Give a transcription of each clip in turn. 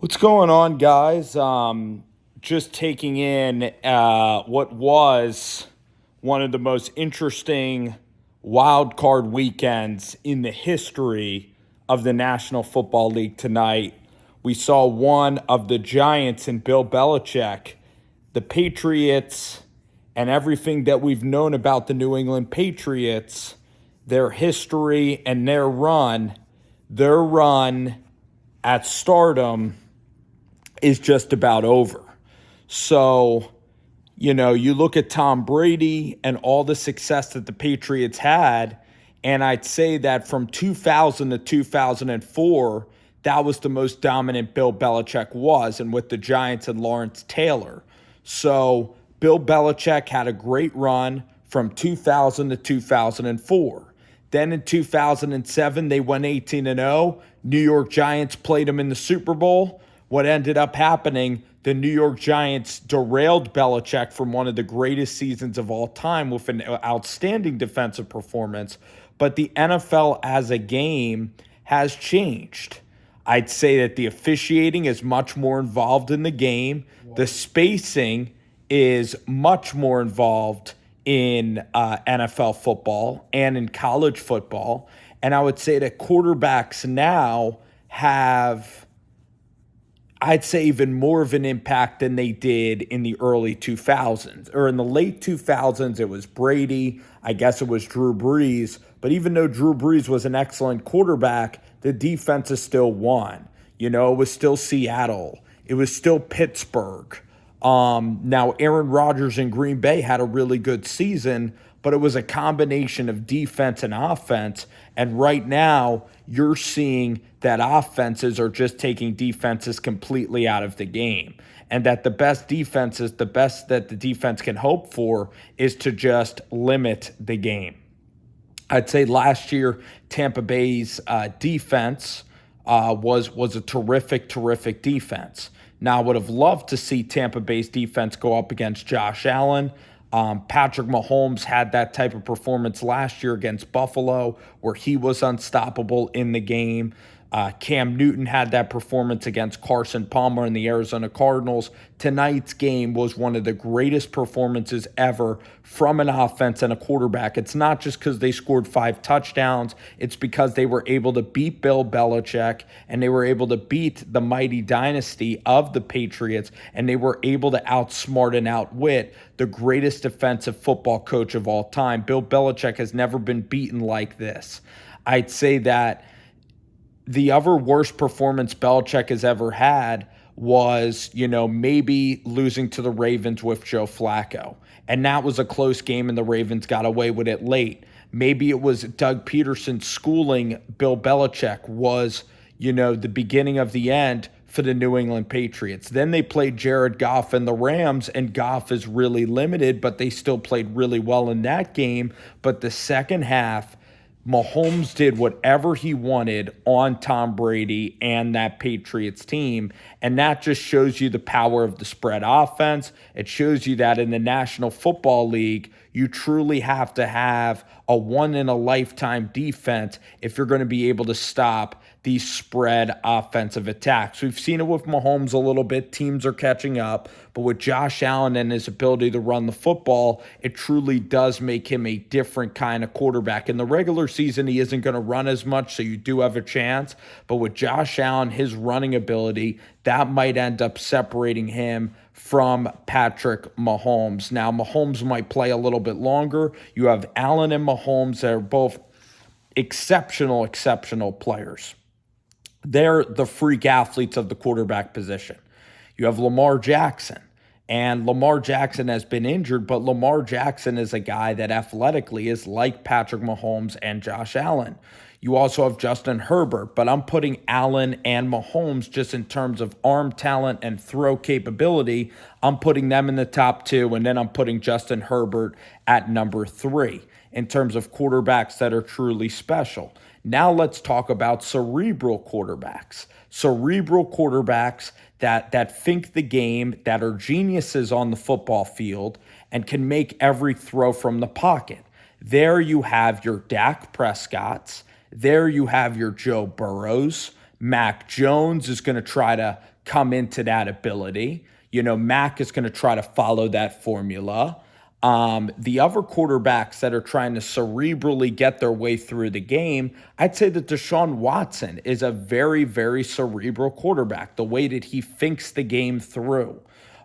What's going on, guys? Just taking in what was one of the most interesting wild card weekends in the history of the National Football League tonight. We saw one of the Giants and Bill Belichick, the Patriots, and everything that we've known about the New England Patriots, their history and their run at stardom is just about over. So, you look at Tom Brady and all the success that the Patriots had, and I'd say that from 2000 to 2004, that was the most dominant Bill Belichick was, and with the Giants and Lawrence Taylor. So, Bill Belichick had a great run from 2000 to 2004. Then in 2007, they went 18-0. New York Giants played them in the Super Bowl. What ended up happening, the New York Giants derailed Belichick from one of the greatest seasons of all time with an outstanding defensive performance. But the NFL as a game has changed. I'd say that the officiating is much more involved in the game. The spacing is much more involved in NFL football and in college football. And I would say that quarterbacks now have, I'd say, even more of an impact than they did in the early 2000s. Or in the late 2000s, it was Brady. I guess it was Drew Brees. But even though Drew Brees was an excellent quarterback, the defenses still won. It was still Seattle. It was still Pittsburgh. Now, Aaron Rodgers in Green Bay had a really good season, but it was a combination of defense and offense. And right now, you're seeing that offenses are just taking defenses completely out of the game. And that the best defenses, the best that the defense can hope for is to just limit the game. I'd say last year, Tampa Bay's defense was a terrific defense. Now, I would have loved to see Tampa Bay's defense go up against Josh Allen. Patrick Mahomes had that type of performance last year against Buffalo, where he was unstoppable in the game. Cam Newton had that performance against Carson Palmer and the Arizona Cardinals. Tonight's game was one of the greatest performances ever from an offense and a quarterback. It's not just because they scored 5 touchdowns. It's because they were able to beat Bill Belichick, and they were able to beat the mighty dynasty of the Patriots, and they were able to outsmart and outwit the greatest defensive football coach of all time. Bill Belichick has never been beaten like this. I'd say that the other worst performance Belichick has ever had was, maybe losing to the Ravens with Joe Flacco. And that was a close game, and the Ravens got away with it late. Maybe it was Doug Peterson schooling Bill Belichick was, the beginning of the end for the New England Patriots. Then they played Jared Goff and the Rams, and Goff is really limited, but they still played really well in that game. But the second half, Mahomes did whatever he wanted on Tom Brady and that Patriots team, and that just shows you the power of the spread offense. It shows you that in the National Football League, you truly have to have a one-in-a-lifetime defense if you're going to be able to stop these spread offensive attacks. We've seen it with Mahomes a little bit. Teams are catching up. But with Josh Allen and his ability to run the football, it truly does make him a different kind of quarterback. In the regular season, he isn't going to run as much, so you do have a chance. But with Josh Allen, his running ability, that might end up separating him from Patrick Mahomes. Now, Mahomes might play a little bit longer. You have Allen and Mahomes that are both exceptional players. They're the freak athletes of the quarterback position. You have Lamar Jackson, and Lamar Jackson has been injured, but Lamar Jackson is a guy that athletically is like Patrick Mahomes and Josh Allen. You also have Justin Herbert, but I'm putting Allen and Mahomes just in terms of arm talent and throw capability. I'm putting them in the top 2, and then I'm putting Justin Herbert at number 3 in terms of quarterbacks that are truly special. Now let's talk about cerebral quarterbacks. Cerebral quarterbacks that think the game, that are geniuses on the football field, and can make every throw from the pocket. There you have your Dak Prescotts. There you have your Joe Burrows. Mac Jones is going to try to come into that ability. Mac is going to try to follow that formula. The other quarterbacks that are trying to cerebrally get their way through the game, I'd say that Deshaun Watson is a very, very cerebral quarterback, the way that he thinks the game through.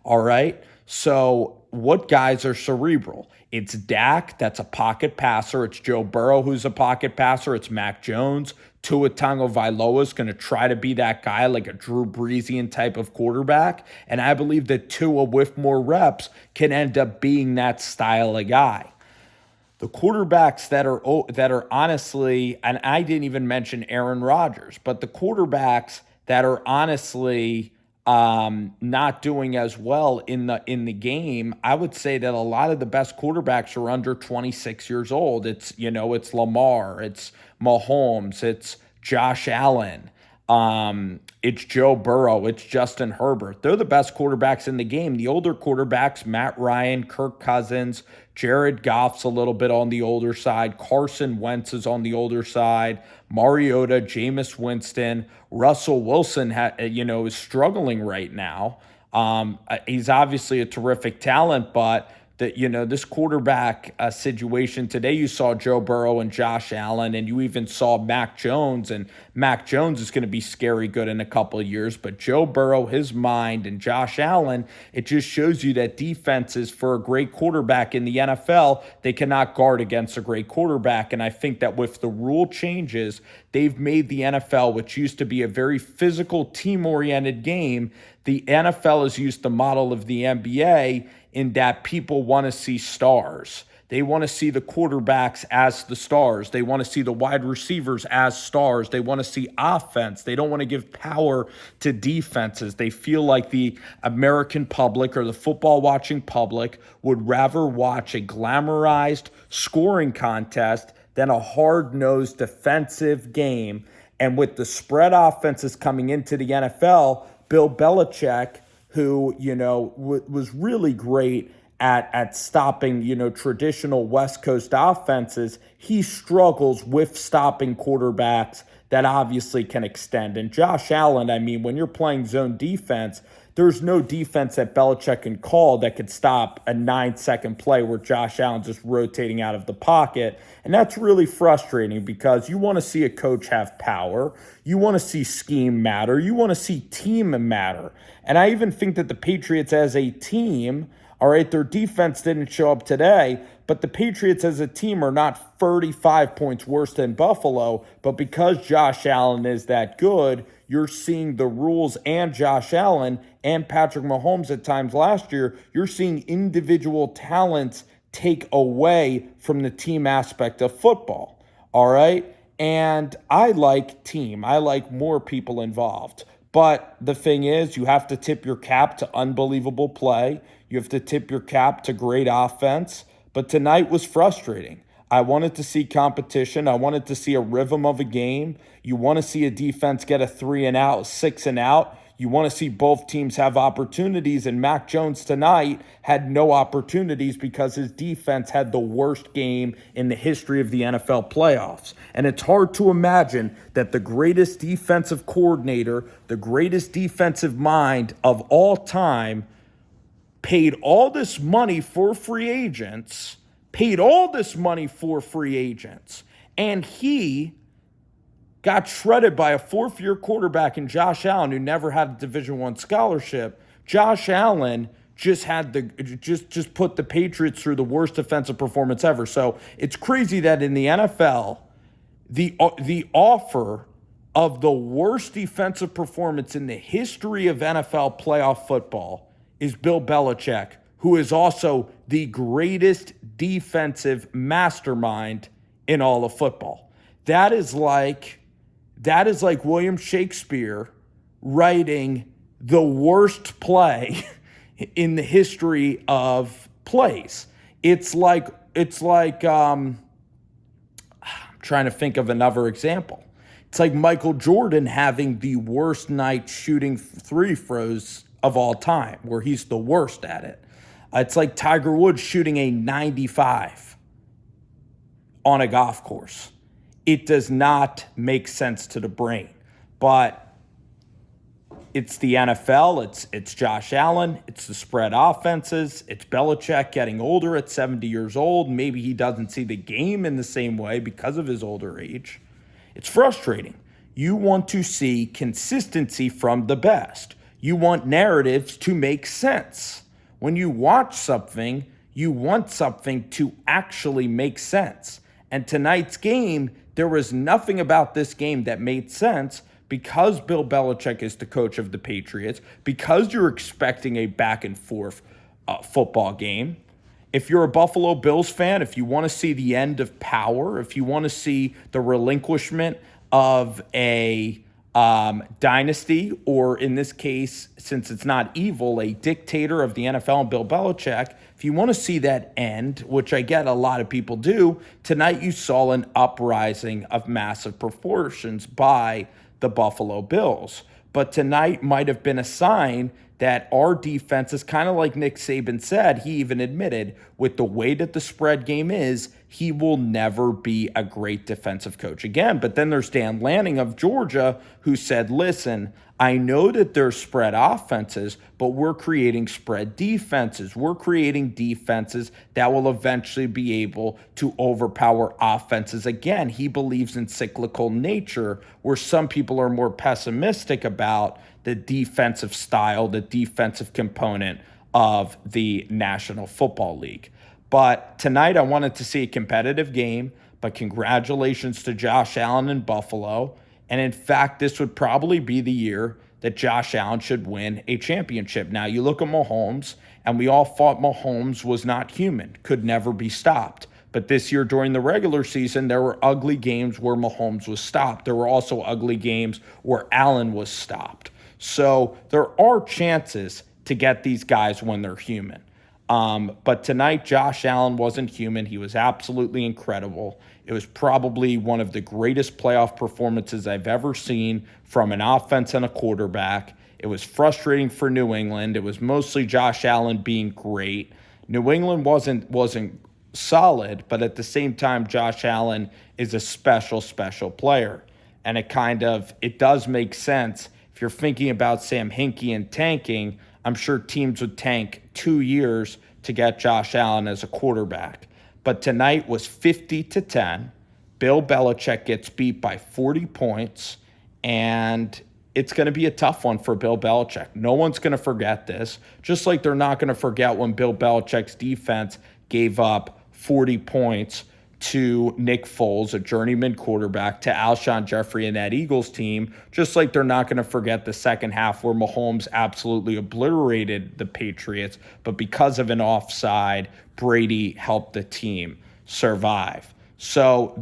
All right. So what guys are cerebral? It's Dak, that's a pocket passer. It's Joe Burrow, who's a pocket passer. It's Mac Jones. Tua Tagovailoa is going to try to be that guy, like a Drew Breesian type of quarterback. And I believe that Tua, with more reps, can end up being that style of guy. The quarterbacks that are honestly, and I didn't even mention Aaron Rodgers, but the quarterbacks that are honestly not doing as well in the game, I would say that a lot of the best quarterbacks are under 26 years old. It's Lamar, it's Mahomes, it's Josh Allen, it's Joe Burrow, it's Justin Herbert. They're the best quarterbacks in the game. The older quarterbacks, Matt Ryan, Kirk Cousins, Jared Goff's a little bit on the older side. Carson Wentz is on the older side. Mariota, Jameis Winston, Russell Wilson, is struggling right now. He's obviously a terrific talent, but this quarterback situation today, you saw Joe Burrow and Josh Allen, and you even saw Mac Jones, and Mac Jones is going to be scary good in a couple of years, but Joe Burrow, his mind, and Josh Allen, it just shows you that defenses for a great quarterback in the NFL, they cannot guard against a great quarterback, and I think that with the rule changes, they've made the NFL, which used to be a very physical, team-oriented game, the NFL has used the model of the NBA in that people want to see stars. They want to see the quarterbacks as the stars. They want to see the wide receivers as stars. They want to see offense. They don't want to give power to defenses. They feel like the American public or the football watching public would rather watch a glamorized scoring contest than a hard-nosed defensive game. And with the spread offenses coming into the NFL, Bill Belichick, who, was really great at stopping, traditional West Coast offenses, he struggles with stopping quarterbacks that obviously can extend. And Josh Allen, when you're playing zone defense, there's no defense that Belichick can call that could stop a 9-second play where Josh Allen's just rotating out of the pocket. And that's really frustrating because you want to see a coach have power. You want to see scheme matter. You want to see team matter. And I even think that the Patriots as a team, all right, their defense didn't show up today, but the Patriots as a team are not 35 points worse than Buffalo. But because Josh Allen is that good, you're seeing the rules and Josh Allen and Patrick Mahomes at times last year, you're seeing individual talents take away from the team aspect of football, all right? And I like team. I like more people involved. But the thing is, you have to tip your cap to unbelievable play. You have to tip your cap to great offense. But tonight was frustrating. I wanted to see competition. I wanted to see a rhythm of a game. You want to see a defense get a 3-and-out, 6-and-out. You want to see both teams have opportunities, and Mac Jones tonight had no opportunities because his defense had the worst game in the history of the NFL playoffs. And it's hard to imagine that the greatest defensive coordinator, the greatest defensive mind of all time, paid all this money for free agents, and he got shredded by a fourth-year quarterback in Josh Allen who never had a Division I scholarship. Josh Allen just put the Patriots through the worst defensive performance ever. So it's crazy that in the NFL, the offer of the worst defensive performance in the history of NFL playoff football is Bill Belichick, who is also the greatest defensive mastermind in all of football. That is like William Shakespeare writing the worst play in the history of plays. It's like I'm trying to think of another example. It's like Michael Jordan having the worst night shooting free throws of all time, where he's the worst at it. It's like Tiger Woods shooting a 95 on a golf course. It does not make sense to the brain. But it's the NFL, it's Josh Allen, it's the spread offenses, it's Belichick getting older at 70 years old. Maybe he doesn't see the game in the same way because of his older age. It's frustrating. You want to see consistency from the best. You want narratives to make sense. When you watch something, you want something to actually make sense. And tonight's game, there was nothing about this game that made sense because Bill Belichick is the coach of the Patriots, because you're expecting a back and forth football game. If you're a Buffalo Bills fan, if you want to see the end of power, if you want to see the relinquishment of a dynasty, or in this case, since it's not evil, a dictator of the NFL and Bill Belichick, if you want to see that end, which I get a lot of people do, tonight you saw an uprising of massive proportions by the Buffalo Bills. But tonight might have been a sign that our defense is kind of like Nick Saban said. He even admitted, with the way that the spread game is, he will never be a great defensive coach again. But then there's Dan Lanning of Georgia who said, listen, I know that there's spread offenses, but we're creating spread defenses. We're creating defenses that will eventually be able to overpower offenses again. He believes in cyclical nature, where some people are more pessimistic about the defensive style, the defensive component of the National Football League. But tonight I wanted to see a competitive game, but congratulations to Josh Allen in Buffalo. And in fact, this would probably be the year that Josh Allen should win a championship. Now, you look at Mahomes, and we all thought Mahomes was not human, could never be stopped. But this year during the regular season, there were ugly games where Mahomes was stopped. There were also ugly games where Allen was stopped. So there are chances to get these guys when they're human. But tonight, Josh Allen wasn't human. He was absolutely incredible. It was probably one of the greatest playoff performances I've ever seen from an offense and a quarterback. It was frustrating for New England. It was mostly Josh Allen being great. New England wasn't solid, but at the same time, Josh Allen is a special player. And it does make sense. If you're thinking about Sam Hinkie and tanking, I'm sure teams would tank 2 years to get Josh Allen as a quarterback. But tonight was 50-10. Bill Belichick gets beat by 40 points, and it's going to be a tough one for Bill Belichick. No one's going to forget this, just like they're not going to forget when Bill Belichick's defense gave up 40 points to Nick Foles, a journeyman quarterback, to Alshon Jeffrey and that Eagles team, just like they're not going to forget the second half where Mahomes absolutely obliterated the Patriots, but because of an offside, Brady helped the team survive. So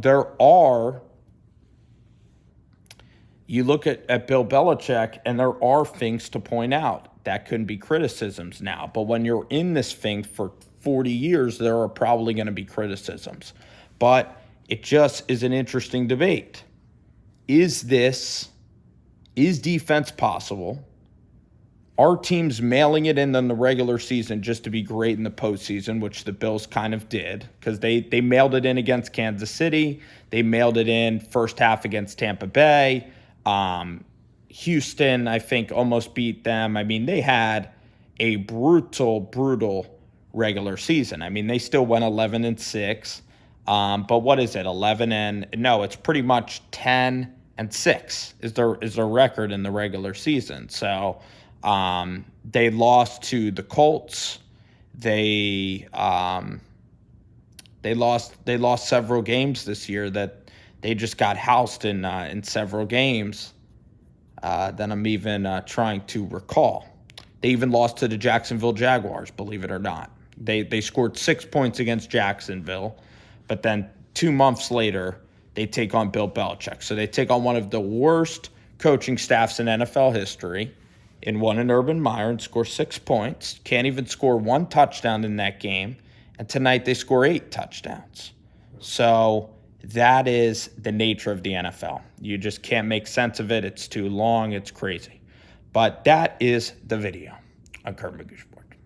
you look at Bill Belichick, and there are things to point out. That couldn't be criticisms now, but when you're in this thing for 40 years, there are probably going to be criticisms. But it just is an interesting debate. Is defense possible? Are teams mailing it in the regular season just to be great in the postseason, which the Bills kind of did, because they mailed it in against Kansas City. They mailed it in first half against Tampa Bay. Houston, I think, almost beat them. I mean, they had a brutal regular season. I mean, they still went 11-6. But what is it? It's pretty much 10-6 is their record in the regular season. So they lost to the Colts. They lost several games this year that they just got housed in several games that I'm even trying to recall. They even lost to the Jacksonville Jaguars, believe it or not. They scored 6 points against Jacksonville, but then 2 months later, they take on Bill Belichick. So they take on one of the worst coaching staffs in NFL history, in Urban Meyer, and score 6 points. Can't even score one touchdown in that game. And tonight they score 8 touchdowns. So that is the nature of the NFL. You just can't make sense of it. It's too long. It's crazy. But that is the video on Kurt Magoosh.